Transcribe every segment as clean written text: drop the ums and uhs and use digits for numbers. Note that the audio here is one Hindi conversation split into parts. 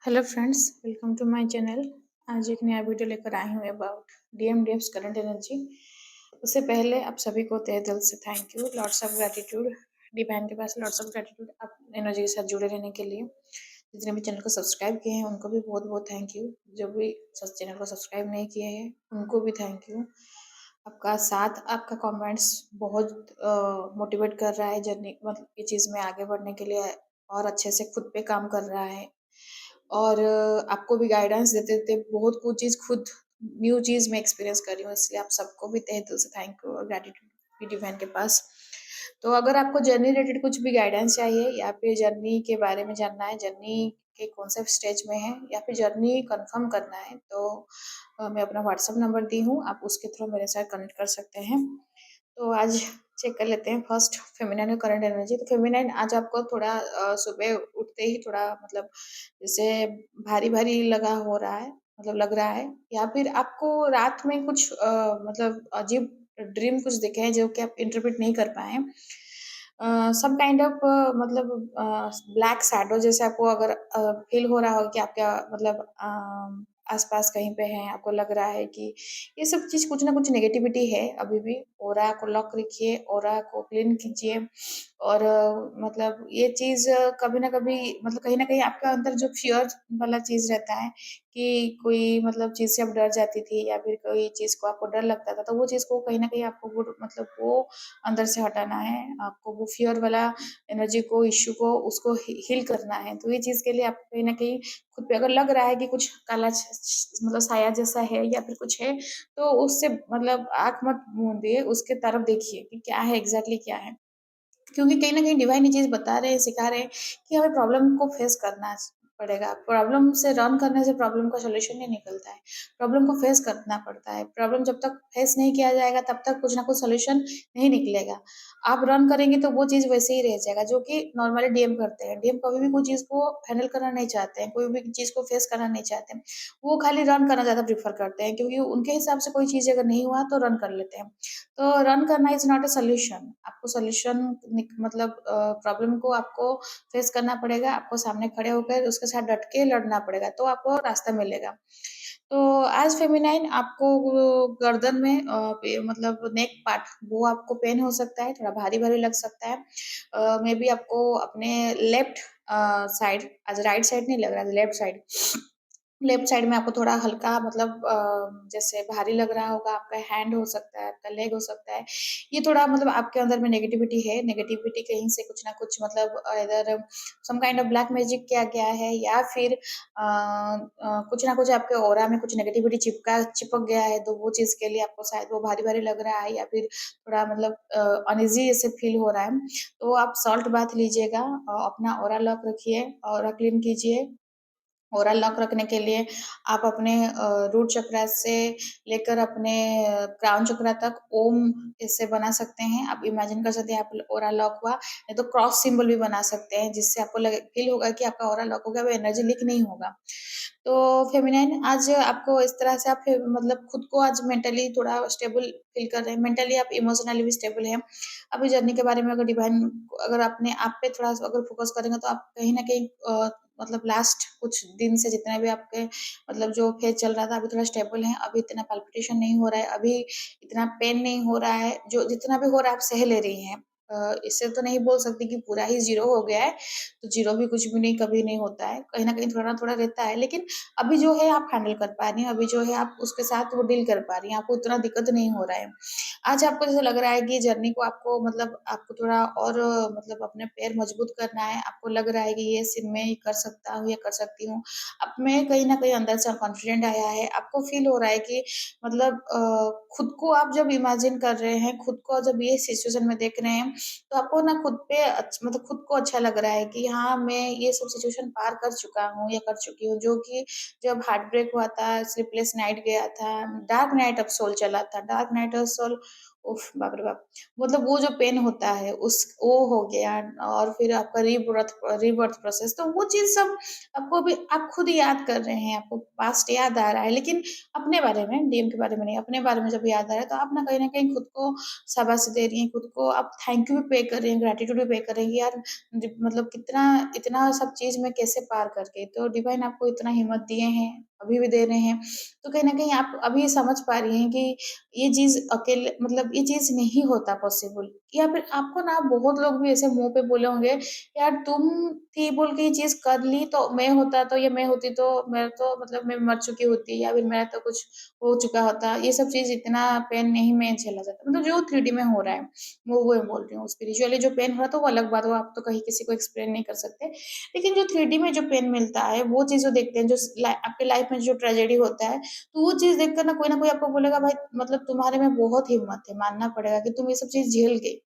Hello friends, welcome to my channel. आज एक नया वीडियो लेकर आई हूँ अबाउट डीएमडीएफ्स करंट एनर्जी। उससे पहले आप सभी को तहे दिल से thank you, lots of gratitude. Divine के पास लॉट्स ऑफ ग्रैटिट्यूड आप एनर्जी के साथ जुड़े रहने के लिए। जितने भी चैनल को सब्सक्राइब किए हैं उनको भी बहुत बहुत थैंक यू। जो भी चैनल को सब्सक्राइब नहीं किए हैं उनको भी थैंक यू। आपका साथ, आपका कमेंट्स बहुत मोटिवेट कर रहा है जर्नी, मतलब ये चीज़ में आगे बढ़ने के लिए और अच्छे से खुद पे काम कर रहा है। और आपको भी गाइडेंस देते-देते बहुत कुछ चीज़ खुद न्यू चीज़ मैं एक्सपीरियंस कर रही हूँ, इसलिए आप सबको भी तहे दिल से थैंक यू और ग्रैटिट्यूड भी डिवाइन के पास। तो अगर आपको जर्नी रिलेटेड कुछ भी गाइडेंस चाहिए या फिर जर्नी के बारे में जानना है, जर्नी के कौन से स्टेज में है या फिर जर्नी कन्फर्म करना है, तो मैं अपना व्हाट्सएप नंबर दी हूँ, आप उसके थ्रू मेरे साथ कनेक्ट कर सकते हैं। तो आज चेक कर लेते हैं फर्स्ट फेमिनाइन और करंट एनर्जी। तो फेमिनाइन आज आपको थोड़ा सुबह उठते ही थोड़ा मतलब जैसे भारी-भारी लगा हो रहा है, मतलब लग रहा है, या फिर आपको रात में कुछ मतलब अजीब ड्रीम कुछ दिखे हैं जो कि आप इंटरप्रेट नहीं कर पाए हैं। सम काइंड ऑफ मतलब ब्लैक शैडो जैसे आपको अगर फील हो रहा हो कि आपका मतलब आस-पास कहीं पे हैं, आपको लग रहा है कि ये सब चीज़ कुछ ना कुछ नेगेटिविटी है अभी भी। ऑरा को लॉक रखिए, ऑरा को क्लीन कीजिए और मतलब ये चीज़ कभी न कभी मतलब कहीं न कहीं आपके अंदर जो फ़ियर वाला चीज़ रहता है कि कोई मतलब चीज़ से आप डर जाती थी या फिर कोई चीज़ को आपको डर लगता था, तो वो चीज़ को कहीं न कहीं आपको वो मतलब वो अंदर से हटाना है। आपको वो फ़ियर वाला एनर्जी को, इश्यू को, उसको हील करना है। तो ये चीज़ के लिए आपको कहीं न कहीं खुद पे अगर लग रहा है कि कुछ काला छ छ मतलब साया जैसा है या फिर कुछ है, तो उससे मतलब आँख मत मूंदिए, उसके तरफ देखिए कि क्या है, एग्ज़ैक्टली क्या है। क्योंकि कहीं न कहीं डिवाइन ये चीज़ बता रहे हैं, सिखा रहे हैं कि हमें प्रॉब्लम को फेस करना पड़ेगा। प्रॉब्लम से रन करने से प्रॉब्लम का सॉल्यूशन नहीं निकलता है। प्रॉब्लम को फेस करना पड़ता है। प्रॉब्लम जब तक फेस नहीं किया जाएगा तब तक कुछ न कुछ सॉल्यूशन नहीं निकलेगा। आप रन करेंगे तो वो चीज़ वैसे ही रह जाएगा, जो कि नॉर्मली डीएम करते हैं। डीएम कभी भी कोई चीज़ को हैंडल करना नहीं चाहते हैं, कोई भी चीज़ को फेस करना नहीं चाहते हैं। वो खाली रन करना ज़्यादा प्रेफ़र करते हैं, क्योंकि उनके हिसाब से कोई चीज़ अगर नहीं हुआ तो रन कर लेते हैं। तो रन करना इज़ नॉट अ सॉल्यूशन। आपको सॉल्यूशन मतलब प्रॉब्लम को आपको फेस करना पड़ेगा, आपको सामने खड़े होकर उसके साथ डट के लड़ना पड़ेगा, तो आपको रास्ता मिलेगा। तो एज़ फेमिनाइन आपको वो गर्दन में पे मतलब नेक पार्ट वो आपको पेन हो सकता है, थोड़ा भारी-भारी लग सकता है। मेबी आपको अपने लेफ्ट साइड आज राइट साइड नहीं लग रहा है, लेफ्ट साइड लेफ्ट साइड में आपको थोड़ा हल्का मतलब जैसे भारी लग रहा होगा, आपका हैंड हो सकता है, आपका लेग हो सकता है। ये थोड़ा मतलब आपके अंदर में नेगेटिविटी है, नेगेटिविटी कहीं से कुछ ना कुछ मतलब इधर some kind of black magic किया गया है या फिर कुछ ना कुछ आपके ऑरा में कुछ नेगेटिविटी चिपक गया है, तो वो चीज़ के लिए आपको शायद वो भारी-भारी लग रहा है या फिर थोड़ा मतलब अनईज़ी जैसे फील हो रहा है। तो आप सॉल्ट बाथ लीजिएगा, अपना ऑरा लॉक रखिए, ऑरा क्लीन कीजिए। ओरल लॉक रखने के लिए आप अपने रूट चक्रा से लेकर अपने क्राउन चक्रा तक ओम ऐसे बना सकते हैं। आप इमेजिन कर सकते हैं आप ओरा लॉक हुआ, नहीं तो क्रॉस सिंबल भी बना सकते हैं, जिससे आपको लगे फ़ील होगा कि आपका ओरा लॉक हो गया, वो एनर्जी लीक नहीं होगा। तो फेमिनाइन आज आपको इस तरह से आप फिर मतलब खुद को आज मेंटली थोड़ा स्टेबल फ़ील कर रहे हैं, मेंटली आप इमोशनली भी स्टेबल हैं। अभी जर्नी के बारे में अगर डिवाइन अगर अपने आप पे थोड़ा अगर फ़ोकस करेंगे तो आप कहीं न कहीं मतलब लास्ट कुछ दिन से जितने भी आपके मतलब जो फेज़ चल रहा था, अभी थोड़ा स्टेबल हैं, अभी इतना पाल्पिटेशन नहीं हो रहा है, अभी इतना पेन नहीं हो रहा है, जो जितना भी हो रहा है आप सह ले रही हैं। इससे तो नहीं बोल सकती कि पूरा ही ज़ीरो हो गया है, तो ज़ीरो भी कुछ भी नहीं कभी नहीं होता है, कहीं न कहीं थोड़ा ना थोड़ा रहता है, लेकिन अभी जो है आप हैंडल कर पा रही हैं, अभी जो है आप उसके साथ वो डील कर पा रही हैं, आपको उतना दिक्कत नहीं हो रहा है। आज आपको जैसे लग रहा है कि जर्नी को आपको मतलब आपको थोड़ा और मतलब अपने पैर मजबूत करना है, आपको लग रहा है कि ये सिर्फ मैं ही कर सकता हूँ या कर सकती हूँ। अब मैं कहीं न कहीं अंदर से कॉन्फिडेंट आया है, आपको फ़ील हो रहा है कि मतलब खुद को आप जब इमेजिन कर रहे हैं, खुद को जब ये सिचुएशन में देख रहे हैं, तो आपको ना खुद पे मतलब खुद को अच्छा लग रहा है कि हाँ, मैं ये सब सिचुएशन पार कर चुका हूँ या कर चुकी हूँ, जो कि जब हार्ट ब्रेक हुआ था, स्लीपलेस नाइट गया था, डार्क नाइट ऑफ सोल चला था, डार्क नाइट ऑफ सोल उफ़! बाप रे बाप! मतलब वो जो पेन होता है वो हो गया और फिर आपका रीबर्थ प्रोसेस तो वो चीज़ सब आपको अभी आप खुद याद कर रहे हैं, आपको पास्ट याद आ रहा है, लेकिन अपने बारे में, डीएम के बारे में नहीं, अपने बारे में जब याद आ रहा है, तो आप ना कहीं न कहीं खुद को शाबाशी दे रही हैं, खुद को आप थैंक यू भी पे कर रही हैं, ग्रैटिट्यूड भी पे कर रही हैं कि यार मतलब कितना इतना सब चीज़ मैं कैसे पार कर गई। तो डिवाइन आपको इतना हिम्मत दिए हैं, अभी भी दे रहे हैं। तो कहीं न कहीं आप अभी समझ पा रही हैं कि ये चीज़ अकेले मतलब ये चीज़ नहीं होता पॉसिबल या फिर आपको ना बहुत लोग भी ऐसे मुँह पे बोले होंगे, यार तुम थी बोल के ये चीज़ कर ली तो मैं होता तो या मैं होती तो मैं तो मतलब मैं मर चुकी होती या फिर मेरा तो कुछ हो चुका होता। ये सब चीज़ इतना पेन नहीं मैं झेला जाता। मतलब जो 3D में हो रहा है, वो मैं बोल रही हूँ। स्पिरिचुअली जो पेन हो रहा था वो अलग बात है, वो आप तो कहीं किसी को एक्सप्लेन नहीं कर सकते। लेकिन जो 3D में जो पेन मिलता है, वो चीज़ जो देखते हैं, जो आपके लाइफ में जो ट्रेजेडी होता है, तो वो चीज़ देखकर ना कोई आपको बोलेगा भाई मतलब तुम्हारे में बहुत हिम्मत है, मानना पड़ेगा कि तुम ये सब चीज़ झेल गई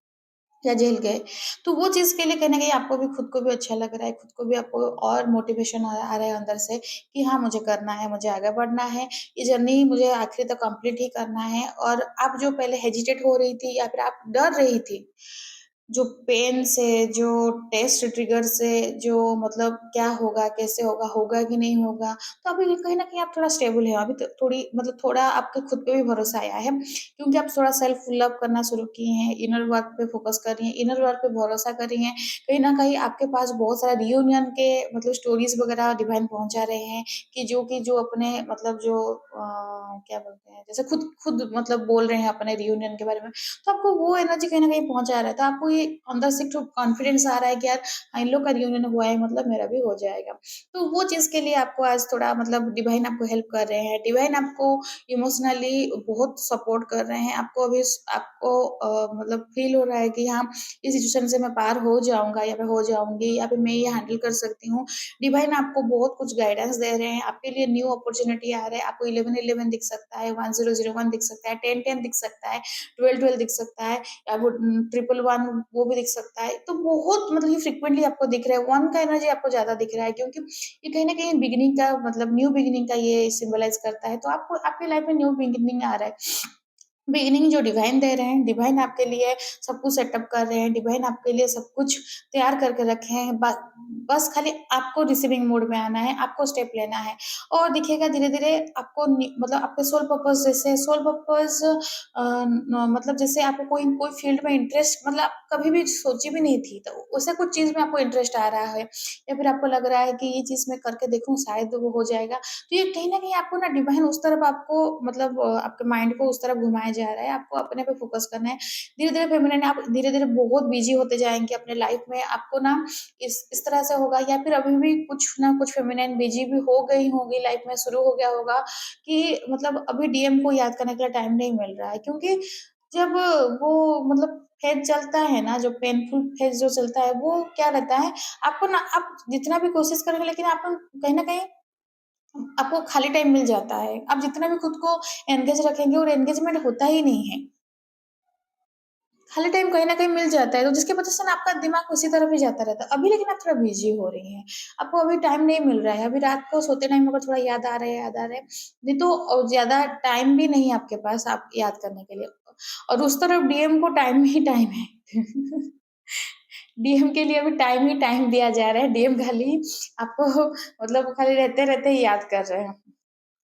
या झेल गए। तो वो चीज़ के लिए कहीं न कहीं आपको भी खुद को भी अच्छा लग रहा है, खुद को भी आपको और मोटिवेशन आ रहा है अंदर से कि हाँ, मुझे करना है, मुझे आगे बढ़ना है, ये जर्नी मुझे आखिरी तक कंप्लीट ही करना है और आप जो पहले हेजिटेट हो रही थी या फिर आप डर रही थी, जो पेन से, जो टेस्ट ट्रिगर से, जो मतलब क्या होगा, कैसे होगा कि नहीं होगा, तो अभी कहीं न कहीं आप थोड़ा स्टेबल हैं। अभी तो थोड़ी मतलब थोड़ा आपके खुद पे भी भरोसा आया है, क्योंकि आप थोड़ा सेल्फ लव करना शुरू किए हैं, इनर वर्क पे फ़ोकस कर रही हैं, इनर वर्क पे भरोसा कर रही हैं। कहीं न कहीं आपके पास बहुत सारा रियूनियन के मतलब स्टोरीज़ वगैरह डिवाइन पहुँचा रहे हैं कि जो अपने मतलब जो क्या बोलते हैं, जैसे खुद खुद मतलब बोल रहे हैं अपने रियूनियन के बारे में, तो आपको वो एनर्जी कहीं न कहीं पहुँचा रहा है। तो आपको ये अंदर से एक ठो कॉन्फिडेंस आ रहा है कि यार इन लोग का रियूनियन हुआ है मतलब मेरा भी हो जाएगा। तो वो चीज़ के लिए आपको आज थोड़ा मतलब डिवाइन आपको हेल्प कर रहे हैं। डिवाइन आपको इमोशनली बहुत सपोर्ट कर रहे हैं। आपको अभी आपको मतलब फ़ील हो रहा है कि हाँ, इस सिचुएशन से मैं पार हो जाऊँगा या मैं हो जाऊँगी या फिर मैं ये हैंडल कर सकती हूँ। डिवाइन आपको बहुत कुछ गाइडेंस दे रहे हैं। आपके लिए न्यू अपॉर्च्युनिटी आ रहा है। आपको 1111 दिख सकता है, 1001 दिख सकता है, 1010 दिख सकता है, 1212 दिख सकता है या वो 111 वो भी दिख सकता है। तो बहुत मतलब ये फ्रीक्वेंटली आपको दिख रहा है। 1 का एनर्जी आपको ज़्यादा दिख रहा है क्योंकि ये कहीं न कहीं बिगिनिंग का मतलब न्यू बिगिनिंग का ये सिम्बलाइज़ करता है। तो आपको आपकी लाइफ़ में न्यू बिगिनिंग आ रहा है। बिगिनिंग जो डिवाइन दे रहे हैं, डिवाइन आपके लिए सब कुछ सेटअप कर रहे हैं, डिवाइन आपके लिए सब कुछ तैयार करके रखे हैं। बस खाली आपको रिसीविंग मोड में आना है, आपको स्टेप लेना है और दिखेगा धीरे-धीरे आपको मतलब आपके सोल पर्पस जैसे सोल पर्पस न मतलब जैसे आपको कोई कोई फ़ील्ड में इंटरेस्ट मतलब आप कभी भी सोची भी नहीं थी, तो वैसे कुछ चीज़ में आपको इंटरेस्ट आ रहा है या फिर आपको लग रहा है कि ये चीज़ मैं करके देखूँ शायद वो हो जाएगा। तो ये कहीं न कहीं आपको ना डिवाइन उस तरफ आपको मतलब आपके माइंड को उस तरफ घुमाया जा रहा है, आपको अपने पे फ़ोकस करना है। धीरे-धीरे फेमिनिन आप धीरे-धीरे बहुत बिज़ी होते जाएँगे अपने लाइफ़ में, आपको ना इस तरह से होगा या फिर अभी भी कुछ ना कुछ फेमिनिन बिज़ी भी हो गई होंगी लाइफ़ में, शुरू हो गया होगा कि मतलब अभी डीएम को याद करने के लिए टाइम नहीं मिल रहा है क्योंकि जब वो मतलब फ़ेज़ चलता है ना, जो पेनफुल फ़ेज़ जो चलता है, वो क्या रहता है, आपको ना आप जितना भी कोशिश करेंगे लेकिन आपको कहीं न कहीं आपको खाली टाइम मिल जाता है। आप जितना भी खुद को एंगेज रखेंगे और एंगेजमेंट होता ही नहीं है। खाली टाइम कहीं न कहीं मिल जाता है, तो जिसकी वजह से ना आपका दिमाग उसी तरफ ही जाता रहता है। अभी लेकिन आप थोड़ा बिज़ी हो रही हैं। आपको अभी टाइम नहीं मिल रहा है, अभी रात को सोते टाइम अगर थोड़ा याद आ रहा है, नहीं तो ज़्यादा टाइम भी नहीं है आपके पास आप याद करने के लिए। और उस तरफ डीएम को टाइम ही टाइम है। डीएम के लिए अभी टाइम ही टाइम दिया जा रहा है। डीएम खाली आपको मतलब खाली रहते-रहते ही याद कर रहे हैं।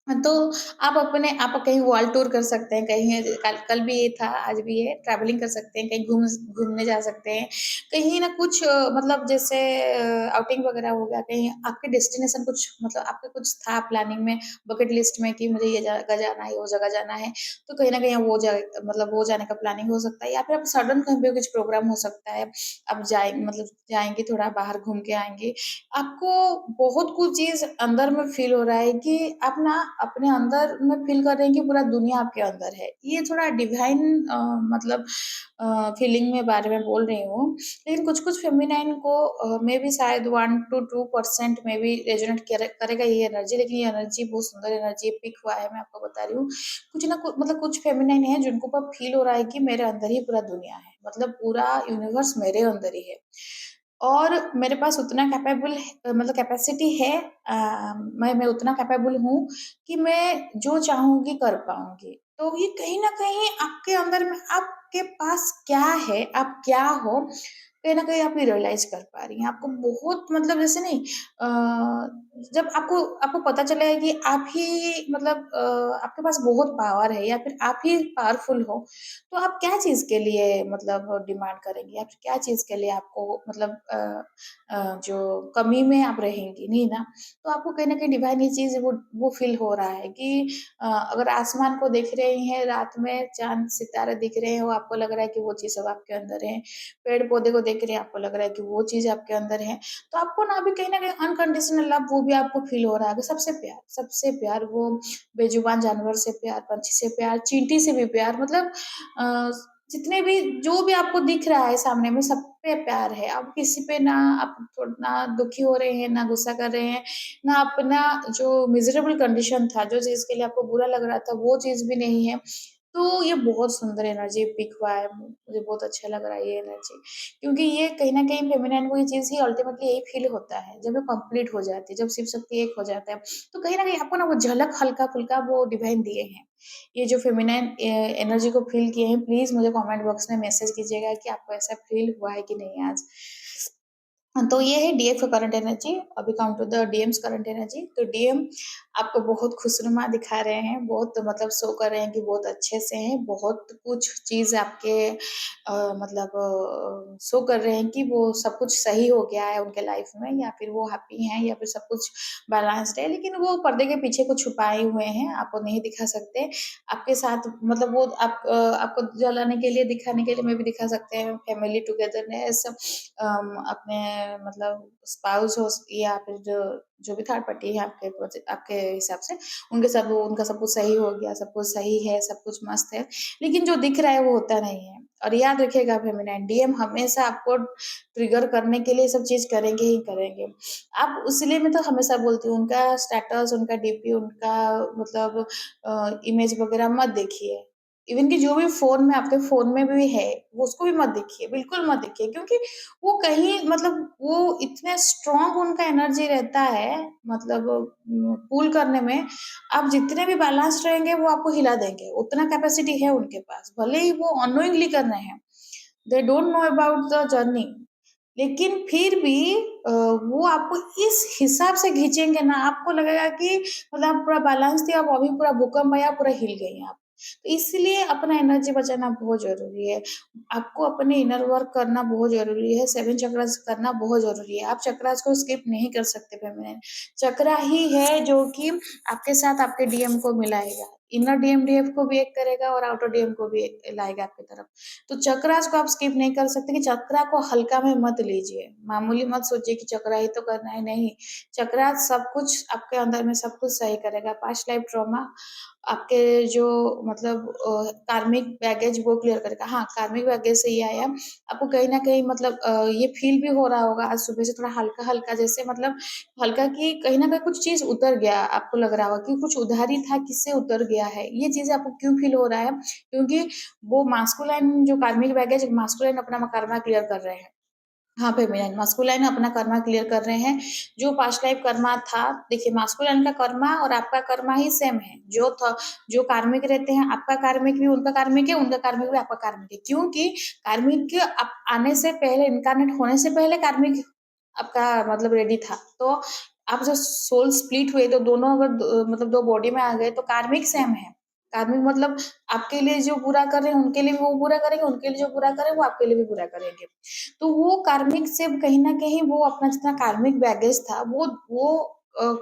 तो आप कहीं वर्ल्ड टूर कर सकते हैं, कहीं कल कल भी ये था, आज भी है, ट्रैवलिंग कर सकते हैं, कहीं घूमने जा सकते हैं। कहीं न कुछ मतलब जैसे आउटिंग वगैरह हो गया, कहीं आपके डेस्टिनेशन कुछ मतलब आपका कुछ था प्लानिंग में, बकेट लिस्ट में कि मुझे ये जगह जाना है, वो जगह जाना है, तो कहीं न कहीं वो मतलब वो जाने का प्लानिंग हो सकता है या फिर आप सडन कहीं पे कुछ प्रोग्राम हो सकता है। आप मतलब जाएँगे, थोड़ा बाहर घूम के आएँगे। आपको बहुत कुछ चीज़ अंदर में फ़ील हो रहा है कि आप ना अपने अंदर में फ़ील कर रहे हैं कि पूरा दुनिया आपके अंदर है। ये थोड़ा डिवाइन मतलब फ़ीलिंग में बारे में बोल रही हूँ। लेकिन कुछ-कुछ फेमिनाइन को मेबी शायद 1 टू 2% मेबी रेज़ोनेट करेगा ये एनर्जी, लेकिन ये एनर्जी बहुत सुंदर एनर्जी पिक हुआ है, मैं आपको बता रही हूँ। कुछ ना मतलब कुछ फेमिनाइन है जिनको अब फ़ील हो रहा है कि मेरे अंदर ही पूरा दुनिया है। मतलब पूरा यूनिवर्स मेरे अंदर ही है। और मेरे पास उतना मतलब कैपेसिटी है मैं उतना कैपेबल हूँ कि मैं जो चाहूँगी कर पाऊँगी। तो ये कहीं न कहीं आपके अंदर में आपके पास क्या है, आप क्या हो, कहीं न कहीं आप ये रियलाइज़ कर पा रही हैं। आपको बहुत मतलब जैसे नहीं जब आपको आपको पता चला है कि आप ही मतलब आपके पास बहुत पावर है या फिर आप ही पावरफुल हो, तो आप क्या चीज़ के लिए मतलब डिमांड करेंगी? आप क्या चीज़ के लिए आपको मतलब जो कमी में आप रहेंगी, नहीं ना? तो आपको कहीं न कहीं डिवाइन ये चीज़ वो फ़ील हो रहा है कि अगर आसमान को देख रही हैं रात में चाँद-सितारे दिख रहे हैं, वो आपको लग रहा है कि वो चीज़ सब आपके अंदर है। पेड़-पौधे को देख रहे हैं, आपको लग रहा है कि वो चीज़ आपके अंदर है। तो आपको ना अभी कहीं न कहीं अनकंडीशनल लव वो भी आपको फ़ील हो रहा है। सबसे प्यार वो बेज़ुबान जानवर से प्यार, पंछी से प्यार, चींटी से भी प्यार मतलब अ, जितने भी जो भी आपको दिख रहा है सामने में सब पे प्यार है। आप किसी पे ना आप ना दुखी हो रहे हैं, ना गुस्सा कर रहे हैं, ना अपना जो मिज़रेबल कंडीशन था, जो चीज़ के लिए आपको बुरा लग रहा था, वो चीज़ भी नहीं है। तो ये बहुत सुंदर एनर्जी पिक हुआ है, मुझे बहुत अच्छा लग रहा है ये एनर्जी। क्योंकि ये कहीं न कहीं फेमिनिन को ये चीज़ ही अल्टीमेटली यही फ़ील होता है, जब वो कंप्लीट हो जाती है, जब शिव शक्ति एक हो जाता है। तो कहीं न कहीं आपको ना वो झलक हल्का-फुल्का वो डिवाइन दिए हैं। ये जो फेमिनिन एनर्जी को फ़ील किए हैं, प्लीज़ मुझे कमेंट बॉक्स में मैसेज कीजिएगा कि आपको ऐसा फ़ील हुआ है कि नहीं आज। हाँ, तो ये है डीएफ का करंट एनर्जी। अभी come to the DMs current energy. तो डीएम आपको बहुत खुशनुमा दिखा रहे हैं, बहुत मतलब शो कर रहे हैं कि बहुत अच्छे से हैं, बहुत कुछ चीज़ आपके मतलब शो कर रहे हैं कि वो सब कुछ सही हो गया है उनके लाइफ में या फिर वो हैप्पी हैं या फिर सब कुछ बैलेंस्ड है। लेकिन वो पर्दे के पीछे कुछ छुपाए हुए हैं, आपको नहीं दिखा सकते। आपके साथ मतलब वो आपको जलाने के लिए, दिखाने के लिए मे बी दिखा सकते हैं फैमिली टुगेदरनेस अपने मतलब स्पाउस हो या फिर जो जो भी थर्ड पार्टी है आपके हिसाब से, उनके साथ वो उनका सब कुछ सही हो गया, सब कुछ सही है, सब कुछ मस्त है। लेकिन जो दिख रहा है वो होता नहीं है। और याद रखिएगा फेमिनिन डीएम हमेशा आपको ट्रिगर करने के लिए सब चीज़ करेंगे ही करेंगे। आप इसलिए मैं तो हमेशा बोलती हूँ उनका स्टेटस, उनका डीपी, उनका मतलब इमेज वगैरह मत देखिए। इवन कि जो भी फ़ोन में आपके फ़ोन में भी है, वो उसको भी मत देखिए, बिल्कुल मत देखिए क्योंकि वो कहीं मतलब वो इतने स्ट्रॉन्ग उनका एनर्जी रहता है मतलब कूल करने में, आप जितने भी बैलेंस्ड रहेंगे वो आपको हिला देंगे, उतना कैपेसिटी है उनके पास। भले ही वो अननोइंगली कर रहे हैं, they don't know about the journey लेकिन फिर भी वो आपको इस हिसाब से खींचेंगे ना, आपको लगेगा कि मतलब आप पूरा बैलेंस थी, अब अभी पूरा भूकंप आया, पूरा हिल गई आप। तो इसलिए अपना एनर्जी बचाना बहुत ज़रूरी है। आपको अपने इनर वर्क करना बहुत ज़रूरी है, 7 चक्रास करना बहुत ज़रूरी है। आप चक्रास को स्किप नहीं कर सकते फेमिनिन। चक्रा ही है जो कि आपके साथ आपके डीएम को मिलाएगा। इनर डीएम डीएफ को भी एक करेगा और आउटर डीएम को भी लाएगा आपकी तरफ। तो चक्रास को आप स्किप नहीं कर सकते कि चक्रा को हल्का में मत लीजिए। मामूली मत सोचिए कि चक्रा ही तो करना है, नहीं। चक्रास सब कुछ आपके अंदर में सब कुछ सही करेगा। पास्ट लाइफ ट्रॉमा आपके जो मतलब कार्मिक बैगेज वो क्लियर करेगा। हाँ, कार्मिक बैगेज से ये आया, आपको कहीं न कहीं मतलब ये फ़ील भी हो रहा होगा आज सुबह से थोड़ा हल्का-हल्का जैसे मतलब हल्का कि कहीं न कहीं कुछ चीज़ उतर गया, आपको लग रहा होगा कि कुछ उधारी था, किससे उतर गया है। ये चीज़ें आपको क्यों फ़ील हो रहा है? क्योंकि वो मास्कुलाइन जो कार्मिक बैगेज मास्कुलाइन अपना कर्मा क्लियर कर रहे हैं। हाँ, फेमिनिन मास्कुलाइन अपना कर्मा क्लियर कर रहे हैं। जो पास्ट लाइफ कर्मा था देखिए मास्कुलाइन का कर्मा और आपका कर्मा ही सेम है। जो कार्मिक रहते हैं, आपका कार्मिक भी उनका कार्मिक है, उनका कार्मिक भी आपका कार्मिक है। क्योंकि कार्मिक आप आने से पहले इन्कार्नेट होने से पहले कार्मिक आपका मतलब रेडी था। तो आप जब सोल स्प्लिट हुए तो दोनों अगर मतलब 2 बॉडी में आ गए तो कार्मिक सेम है। कार्मिक मतलब आपके लिए जो बुरा कर रहे हैं, उनके लिए भी वो बुरा करेंगे, उनके लिए जो बुरा कर रहे हैं, वो आपके लिए भी बुरा करेंगे। तो वो कार्मिक से कहीं न कहीं वो अपना जितना कार्मिक बैगेज था वो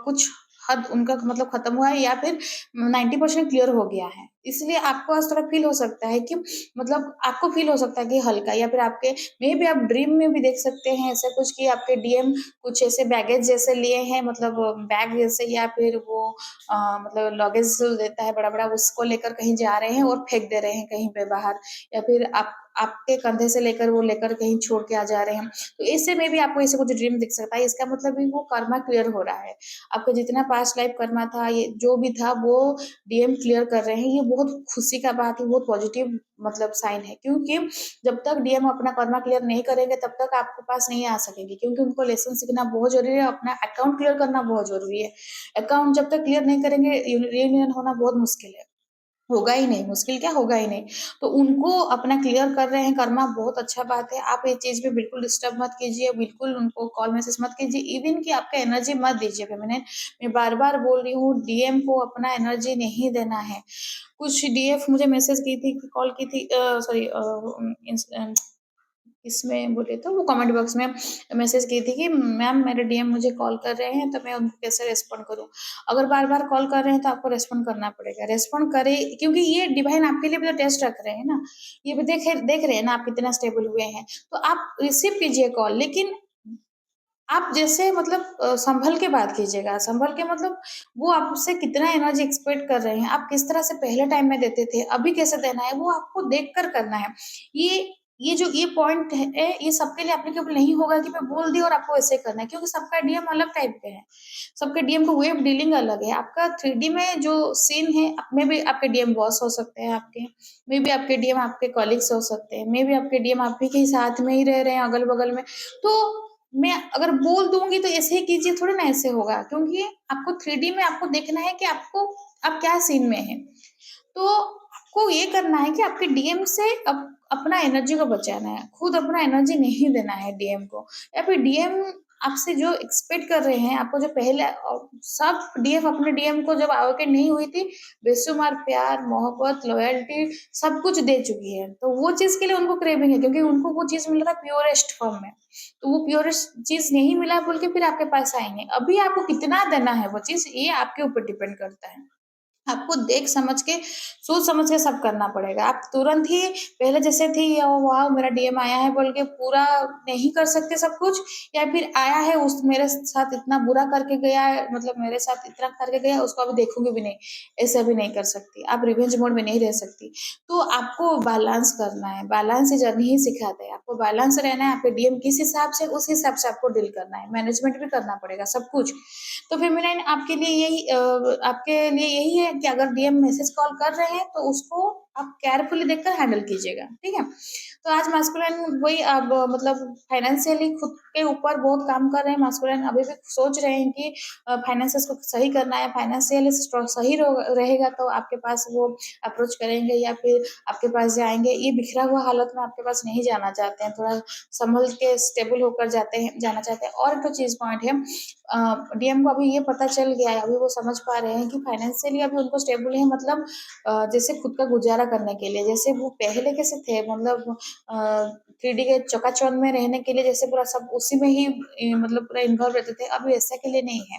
कुछ हद उनका मतलब खत्म हुआ है या फिर 90% क्लियर हो गया है। इसलिए आपको आज थोड़ा फ़ील हो सकता है कि मतलब आपको फ़ील हो सकता है कि हल्का या फिर आपके मेबी आप ड्रीम में भी देख सकते हैं ऐसा कुछ कि आपके डीएम कुछ ऐसे बैगेज जैसे लिए हैं मतलब बैग जैसे या फिर वो मतलब लगेज जो देता है बड़ा-बड़ा उसको लेकर कहीं जा रहे हैं और फेंक दे रहे हैं कहीं पे बाहर या फिर आप आपके कंधे से लेकर वो लेकर कहीं छोड़ के आ जा रहे हैं। तो इससे में भी आपको ऐसे कुछ ड्रीम दिख सकता है। इसका मतलब भी वो कर्मा क्लियर हो रहा है। आपका जितना पास्ट लाइफ कर्मा था, ये जो भी था वो डीएम क्लियर कर रहे हैं। ये बहुत खुशी का बात है, बहुत पॉजिटिव मतलब साइन है क्योंकि जब तक डीएम अपना कर्मा क्लियर नहीं करेंगे तब तक आपके पास नहीं आ सकेंगे क्योंकि उनको लेसन सीखना बहुत ज़रूरी है, अपना अकाउंट क्लियर करना बहुत ज़रूरी है। अकाउंट जब तक क्लियर नहीं करेंगे यूनियन होना बहुत मुश्किल है। होगा ही नहीं, मुश्किल क्या होगा ही नहीं। तो उनको अपना क्लियर कर रहे हैं कर्मा बहुत अच्छा बात है। आप ये चीज़ पे बिल्कुल डिस्टर्ब मत कीजिए, बिल्कुल उनको कॉल मैसेज मत कीजिए, इवन कि आपका एनर्जी मत दीजिए फेमिनिन। मैं बार-बार बोल रही हूँ डीएम को अपना एनर्जी नहीं देना है। कुछ डीएफ मुझे मैसेज की थी, कॉल की थी सॉरी इसमें बोले तो वो कमेंट बॉक्स में मैसेज की थी कि मैम मेरे डीएम मुझे कॉल कर रहे हैं तो मैं उनको कैसे रिस्पॉन्ड करूँ? अगर बार-बार कॉल कर रहे हैं तो आपको रिस्पॉन्ड करना पड़ेगा। रिस्पॉन्ड करें क्योंकि ये डिवाइन आपके लिए भी तो टेस्ट रख रहे हैं ना। ये भी देख रहे हैं ना आप कितना स्टेबल हुए हैं। तो आप रिसीव कीजिए कॉल लेकिन आप जैसे मतलब सँभल के बात कीजिएगा, सँभल के मतलब वो आपसे कितना एनर्जी एक्सपेक्ट कर रहे हैं, आप किस तरह से पहले टाइम में देते थे, अभी कैसे देना है, वो आपको देख कर करना है। ये ये पॉइंट है, ये सबके लिए एप्लीकेबल नहीं होगा कि मैं बोल दी और आपको ऐसे करना है, क्योंकि सबका डीएम अलग टाइप के हैं। सबके डीएम का वे ऑफ डीलिंग अलग है। आपका 3D में जो सीन है, में भी आपके डीएम बॉस हो सकते हैं आपके, मे बी आपके डीएम आपके कलीग्स हो सकते हैं, मे बी आपके डीएम आप ही के साथ में ही रह रहे हैं अगल-बगल में। तो मैं अगर बोल दूँगी तो ऐसे ही कीजिए थोड़ी ना ऐसे होगा क्योंकि आपको 3D में आपको देखना है कि आपको आप क्या सीन में हैं। तो आपको ये करना है कि आपके डीएम से अपना एनर्जी को बचाना है, खुद अपना एनर्जी नहीं देना है डीएम को या फिर डीएम आपसे जो एक्सपेक्ट कर रहे हैं, आपको जो पहले सब डीएम अपने डीएम को जब आवक नहीं हुई थी, बेशुमार प्यार, मोहब्बत, लॉयल्टी सब कुछ दे चुकी है। तो वो चीज़ के लिए उनको क्रेविंग है क्योंकि उनको वो चीज़ मिला था प्योरेस्ट फॉर्म में। तो वो प्योरेस्ट चीज़ नहीं मिला बोल के फिर आपके पास आएँगे। अभी आपको कितना देना है वो चीज़, ये आपके ऊपर डिपेंड करता है। आपको देख समझ के, सोच समझ के सब करना पड़ेगा। आप तुरंत ही पहले जैसे थी वाओ! मेरा डीएम आया है बोल के पूरा नहीं कर सकते सब कुछ या फिर आया है उस मेरे साथ इतना बुरा करके गया है मतलब मेरे साथ इतना करके गया उसको अभी देखूँगी भी नहीं, ऐसे अभी नहीं कर सकती। आप रिवेंज मोड में नहीं रह सकती। तो आपको बैलेंस करना है, बैलेंस ये जर्नी ही सिखाता है। आपको बैलेंस रहना है, आपके डीएम किस हिसाब से उस हिसाब से आपको डील करना है। मैनेजमेंट भी करना पड़ेगा सब कुछ। तो फेमिनाइन आपके लिए यही है कि अगर डीएम मैसेज कॉल कर रहे हैं तो उसको आप केयरफुली देखकर हैंडल कीजिएगा, ठीक है? तो आज मास्कुलिन वही अब मतलब फाइनेंशियली खुद के ऊपर बहुत काम कर रहे हैं मास्कुलिन अभी भी सोच रहे हैं कि फाइनेंसेस को सही करना है, फाइनेंशियली सही रहेगा तो आपके पास वो अप्रोच करेंगे या फिर आपके पास जाएँगे। ये बिखरा हुआ हालत में आपके पास नहीं जाना चाहते हैं, थोड़ा संभल के स्टेबल होकर जाना चाहते हैं। और एक तो चीज़ पॉइंट है डीएम को अभी ये पता चल गया है, अभी वो समझ पा रहे हैं कि फाइनेंशियली अभी उनको स्टेबल है मतलब जैसे खुद का गुज़ारा करने के लिए, जैसे वो पहले कैसे थे मतलब 3D के चकाचौंध में रहने के लिए जैसे पूरा सब उसी में ही मतलब पूरा इन्वॉल्व रहते थे, अभी ऐसा के लिए नहीं है।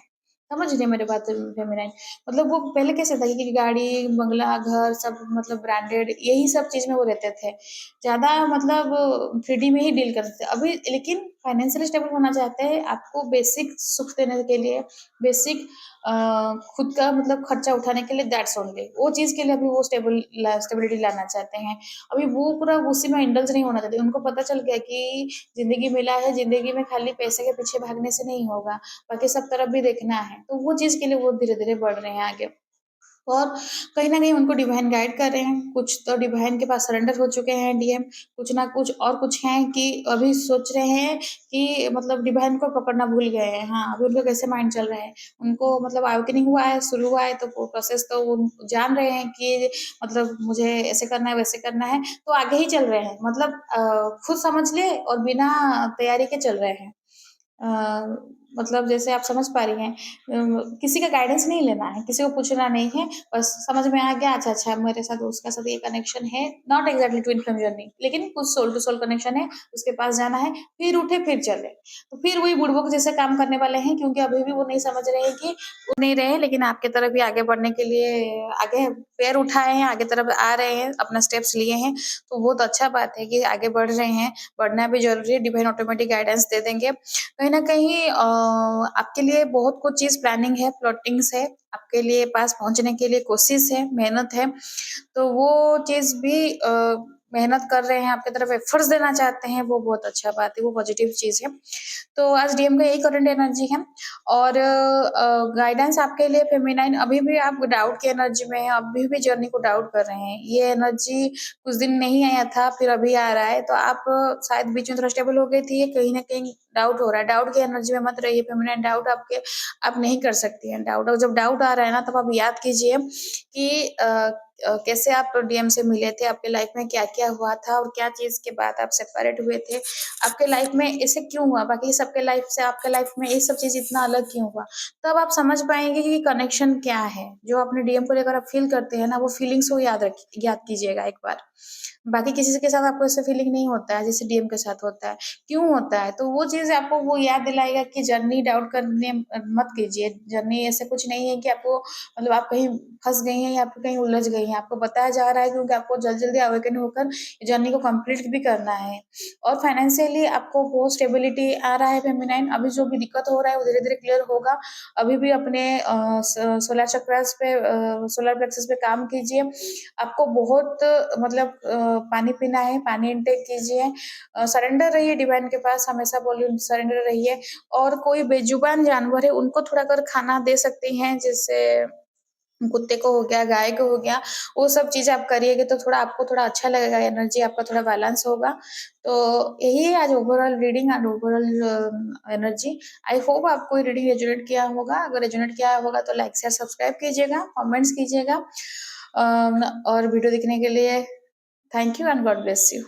समझ रही हैं मेरी बात फेमिनाइन? मतलब वो पहले कैसे था कि गाड़ी, बंगला, घर सब मतलब ब्रांडेड यही सब चीज़ में वो रहते थे। ज़्यादा मतलब 3D में ही डील करते थे। अभी लेकिन फाइनेंशियली स्टेबल होना चाहते हैं, आपको बेसिक सुख देने के लिए, बेसिक खुद का मतलब खर्चा उठाने के लिए दैट्स ओनली। वो चीज़ के लिए अभी वो स्टेबिलिटी लाना चाहते हैं। अभी वो पूरा उसी में इंडल्ज नहीं होना चाहते। उनको पता चल गया कि ज़िंदगी मिला है, ज़िंदगी में खाली पैसे के पीछे भागने से नहीं होगा, बाकी सब तरफ भी देखना है। तो वो चीज़ के लिए वो धीरे-धीरे बढ़ रहे हैं आगे। और कहीं न कहीं उनको डिवाइन गाइड कर रहे हैं, कुछ तो डिवाइन के पास सरेंडर हो चुके हैं डीएम, कुछ ना कुछ और कुछ हैं कि अभी सोच रहे हैं कि मतलब डिवाइन को पकड़ना भूल गए हैं। हाँ, अभी उनका कैसे माइंड चल रहा है, उनको मतलब अवेकनिंग हुआ है, शुरू हुआ है तो वो प्रोसेस तो वो जान रहे हैं कि मतलब मुझे ऐसे करना है, वैसे करना है, तो आगे ही चल रहे हैं। मतलब खुद समझ ले और बिना तैयारी के चल रहे हैं। अ, मतलब जैसे आप समझ पा रही हैं किसी का गाइडेंस नहीं लेना है, किसी को पूछना नहीं है, बस समझ में आ गया अच्छा मेरे साथ उसका साथ ये कनेक्शन है, not exactly twin flame journey लेकिन कुछ सोल टू सोल कनेक्शन है, उसके पास जाना है, फिर उठे फिर चले। तो फिर वही बुड़बक जैसे काम करने वाले हैं क्योंकि अभी भी वो नहीं समझ रहे हैं कि वो नहीं रहे लेकिन आपकी तरफ ही आगे बढ़ने के लिए आगे पैर उठाए हैं, आगे तरफ आ रहे हैं, अपना स्टेप्स लिए हैं, तो बहुत अच्छा बात है कि आगे बढ़ रहे हैं, बढ़ना भी ज़रूरी है, डिवाइन ऑटोमेटिक गाइडेंस दे देंगे। कहीं न कहीं आपके लिए बहुत कुछ चीज़ प्लानिंग है, प्लॉटिंग्स है, आपके लिए पास पहुँचने के लिए कोशिश है, मेहनत है। तो वो चीज़ भी मेहनत कर रहे हैं, आपकी तरफ एफर्ट्स देना चाहते हैं, वो बहुत अच्छा बात है, वो पॉज़िटिव चीज़ है। तो आज डीएम का यही करंट एनर्जी है और गाइडेंस आपके लिए फेमिनाइन अभी भी आप डाउट की एनर्जी में हैं, अभी भी जर्नी को डाउट कर रहे हैं। ये एनर्जी कुछ दिन नहीं आया था, फिर अभी आ रहा है, तो आप शायद बीच में थोड़ा स्टेबल हो गई थी, ये कहीं न कहीं डाउट हो रहा है, डाउट की एनर्जी में मत रहिए फेमिनाइन। डाउट आप नहीं कर सकती हैं डाउट। और जब डाउट आ रहा है ना, तब आप याद कीजिए कि कैसे आप डीएम से मिले थे, आपके लाइफ में क्या क्या हुआ था और क्या चीज के बाद आप सेपरेट हुए थे, आपके लाइफ में ऐसे क्यों हुआ, बाकी सबके लाइफ से आपके लाइफ में ये सब चीज इतना अलग क्यों हुआ। तब आप समझ पाएंगे कि कनेक्शन क्या है। जो अपने डीएम को लेकर आप फील करते हैं ना, वो फीलिंग्स को याद कीजिएगा एक बार। बाकी किसी के साथ आपको ऐसा फीलिंग नहीं होता है जैसे डीएम के साथ होता है। क्यों होता है, तो वो चीज आपको वो याद दिलाएगा कि जर्नी डाउट करने मत कीजिए। जर्नी ऐसे कुछ नहीं है कि आपको मतलब आप कहीं फंस गई हैं या आप कहीं उलझ गई हैं। आपको बताया जा रहा है क्योंकि आपको जल्दी जल्दी अवेकन होकर जर्नी को कंप्लीट भी करना है। और फाइनेंशियली आपको बहुत स्टेबिलिटी आ रहा है फेमिनाइन। अभी जो भी दिक्कत हो रहा है वो धीरे धीरे क्लियर होगा। अभी भी अपने सोलर चक्रस पे सोलर प्लेक्सस पे काम कीजिए। आपको बहुत मतलब पानी पीना है, पानी इनटेक कीजिए, सरेंडर रहिए डिवाइन के पास, हमेशा बोलिए सरेंडर रहिए। और कोई बेजुबान जानवर है उनको थोड़ा कर खाना दे सकती हैं, जैसे कुत्ते को हो गया, गाय को हो गया, वो सब चीज़ आप करिएगा तो थोड़ा आपको थोड़ा अच्छा लगेगा, एनर्जी आपका थोड़ा बैलेंस होगा। तो यही है आज overall reading and overall energy. I hope आपको ये रीडिंग रेजोनेट किया होगा। अगर रेजोनेट किया होगा तो लाइक शेयर सब्सक्राइब कीजिएगा, कमेंट्स कीजिएगा। और वीडियो देखने के लिए thank you and God bless you.